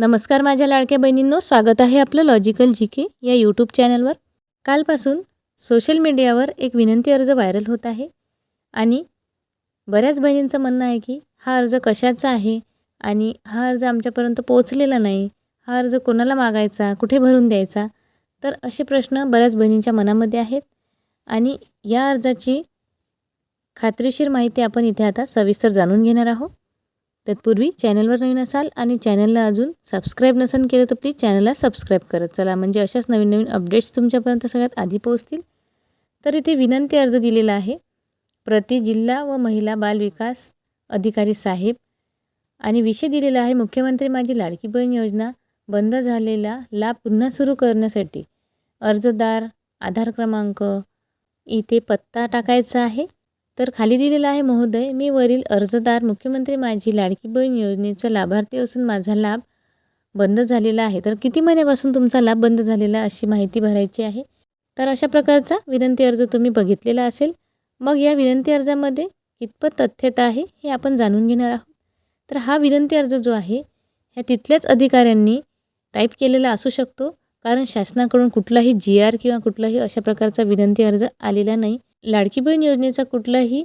नमस्कार माझ्या लाडक्या बहिणींनो, स्वागत आहे आपलं लॉजिकल जीके या यूट्यूब चॅनलवर। कालपासून सोशल मीडियावर एक विनंती अर्ज व्हायरल होत आहे आणि बऱ्याच बहिणींचं म्हणणं आहे की हा अर्ज कशाचा आहे आणि हा अर्ज आमच्यापर्यंत पोहोचलेला नाही, हा अर्ज कोणाला मागायचा, कुठे भरून द्यायचा। तर असे प्रश्न बऱ्याच बहिणींच्या मनामध्ये आहेत आणि या अर्जाची खात्रीशीर माहिती आपण इथे आता सविस्तर जाणून घेणार आहोत। तत्पूर्वी चॅनलवर नवीन असाल आणि चॅनलला अजून सबस्क्राईब नसेल केलं तर प्लीज चॅनलला सबस्क्राईब करत चला, म्हणजे अशाच नवीन नवीन अपडेट्स तुमच्यापर्यंत सगळ्यात आधी पोहोचतील। तर इथे विनंती अर्ज दिलेला आहे प्रति जिल्हा व महिला बाल विकास अधिकारी साहेब आणि विषय दिलेला आहे मुख्यमंत्री माझी लाडकी बहीण योजना बंद झालेला लाभ पुन्हा सुरू करण्यासाठी अर्जदार आधार क्रमांक इथे पत्ता टाकायचा आहे। तर खाली दिलेला आहे महोदय, मी वरील अर्जदार मुख्यमंत्री माझी लाडकी बहीण योजनेचा लाभार्थी असून माझा लाभ बंद झालेला आहे। तर किती महिन्यापासून तुमचा लाभ बंद झालेला आहे अशी माहिती भरायची आहे। तर अशा प्रकारचा विनंती अर्ज तुम्ही बघितलेला असेल। मग या विनंती अर्जामध्ये कितपत तथ्यता आहे हे आपण जाणून घेणार आहोत। तर हा विनंती अर्ज जो आहे ह्या तिथल्याच अधिकाऱ्यांनी टाईप केलेला असू शकतो, कारण शासनाकडून कुठलाही GR किंवा कुठलाही अशा प्रकारचा विनंती अर्ज आलेला नाही। लाडकी बहीण योजनेचा कुठलाही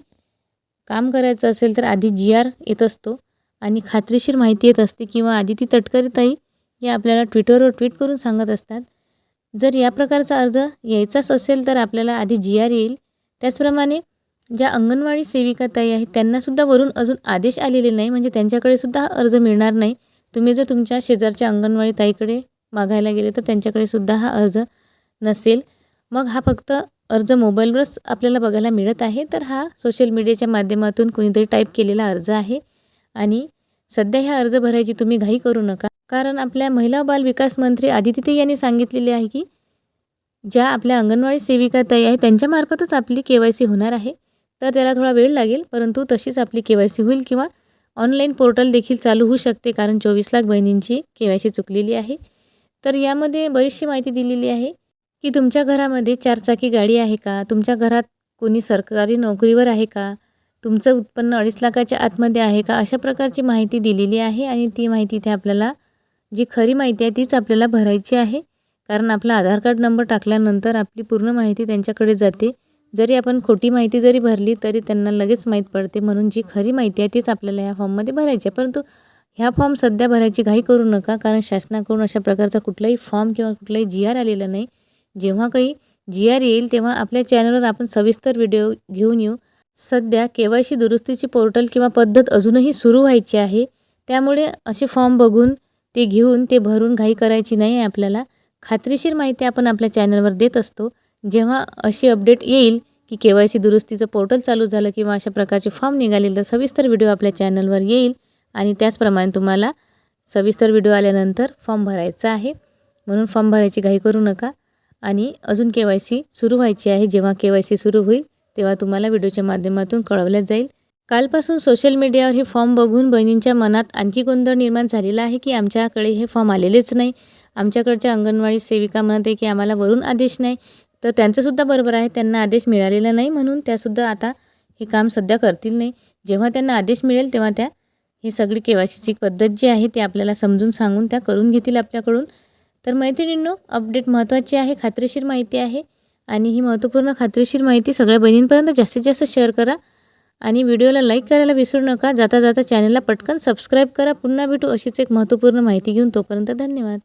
काम करायचं असेल तर आधी GR येत असतो आणि खात्रीशीर माहिती येत असते किंवा आधी ती तटकरी ताई या आपल्याला ट्विटरवर ट्विट करून सांगत असतात। जर या प्रकारचा अर्ज यायचाच असेल तर आपल्याला आधी GR येईल। त्याचप्रमाणे ज्या अंगणवाडी सेविका ताई आहेत त्यांनासुद्धा वरून अजून आदेश आलेले नाही, म्हणजे त्यांच्याकडे सुद्धा हा अर्ज मिळणार नाही। तुम्ही जर तुमच्या शेजारच्या अंगणवाडी ताईकडे मागायला गेले तर त्यांच्याकडे सुद्धा हा अर्ज नसेल। मग हा फक्त अर्ज मोबाईलवरच आपल्याला बघायला मिळत आहे। तर हा सोशल मीडियाच्या माध्यमातून कोणीतरी टाईप केलेला अर्ज आहे आणि सध्या हा अर्ज भरायची तुम्ही घाई करू नका, कारण आपल्या महिला बाल विकास मंत्री आदिती ताई यांनी सांगितलेले आहे की ज्या आपल्या अंगणवाडी सेविका ताई आहेत त्यांच्यामार्फतच आपली KYC होणार आहे। तर त्याला थोडा वेळ लागेल, परंतु तशीच आपली KYC होईल किंवा ऑनलाईन पोर्टल देखील चालू होऊ शकते, कारण 24 लाख बहिणींची KYC चुकलेली आहे। तर यामध्ये बरीचशी माहिती दिलेली आहे की तुमच्या घरामध्ये 4 चाकी गाडी आहे का, तुमच्या घरात कोणी सरकारी नोकरीवर आहे का, तुमचं उत्पन्न 2.5 लाखाच्या आतमध्ये आहे का, अशा प्रकारची माहिती दिलेली आहे। आणि ती माहिती इथे आपल्याला जी खरी माहिती आहे तीच आपल्याला भरायची आहे, कारण आपला आधार कार्ड नंबर टाकल्यानंतर आपली पूर्ण माहिती त्यांच्याकडे जाते। जरी आपण खोटी माहिती जरी भरली तरी त्यांना लगेच माहीत पडते, म्हणून जी खरी माहिती आहे तीच आपल्याला ह्या फॉर्ममध्ये भरायची आहे। परंतु ह्या फॉर्म सध्या भरायची घाई करू नका, कारण शासनाकडून अशा प्रकारचा कुठलाही फॉर्म किंवा कुठलाही GR आलेला नाही। जेव्हा काही GR येईल तेव्हा आपल्या चॅनलवर आपण सविस्तर व्हिडिओ घेऊन येऊ। सध्या KYC दुरुस्तीची पोर्टल किंवा पद्धत अजूनही सुरू व्हायची आहे, त्यामुळे असे फॉर्म बघून ते घेऊन ते भरून घाई करायची नाही आहे। आपल्याला खात्रीशीर माहिती आपण आपल्या चॅनलवर देत असतो। जेव्हा अशी अपडेट येईल की KYC दुरुस्तीचं पोर्टल चालू झालं किंवा अशा प्रकारचे फॉर्म निघाले तर सविस्तर व्हिडिओ आपल्या चॅनलवर येईल आणि त्याचप्रमाणे तुम्हाला सविस्तर व्हिडिओ आल्यानंतर फॉर्म भरायचा आहे, म्हणून फॉर्म भरायची घाई करू नका। आणि अजून KYC सुरू व्हायची आहे, जेव्हा KYC सुरू होईल तेव्हा तुम्हाला व्हिडिओच्या माध्यमातून कळवलं जाईल। कालपासून सोशल मीडियावर हे फॉर्म बघून बहिणींच्या मनात आणखी गोंधळ निर्माण झालेला आहे की आमच्याकडे हे फॉर्म आलेलेच नाही, आमच्याकडच्या अंगणवाडी सेविका म्हणत आहे की आम्हाला वरून आदेश नाही। तर त्यांचंसुद्धा बरोबर आहे, त्यांना आदेश मिळालेला नाही म्हणून त्यासुद्धा आता हे काम सध्या करतील नाही। जेव्हा त्यांना आदेश मिळेल तेव्हा त्या ही सगळी KYCची पद्धत जी आहे ती आपल्याला समजून सांगून त्या करून घेतील आपल्याकडून। तर मैत्रिणींनो, अपडेट महत्त्वाची आहे, खात्रीशीर माहिती आहे आणि ही महत्त्वपूर्ण खात्रीशीर माहिती सगळ्या बहिणींपर्यंत जास्तीत जास्त शेअर करा आणि व्हिडिओला लाईक करायला विसरू नका। जाता जाता चॅनलला पटकन सबस्क्राईब करा। पुन्हा भेटू अशीच एक महत्त्वपूर्ण माहिती घेऊन, तोपर्यंत धन्यवाद।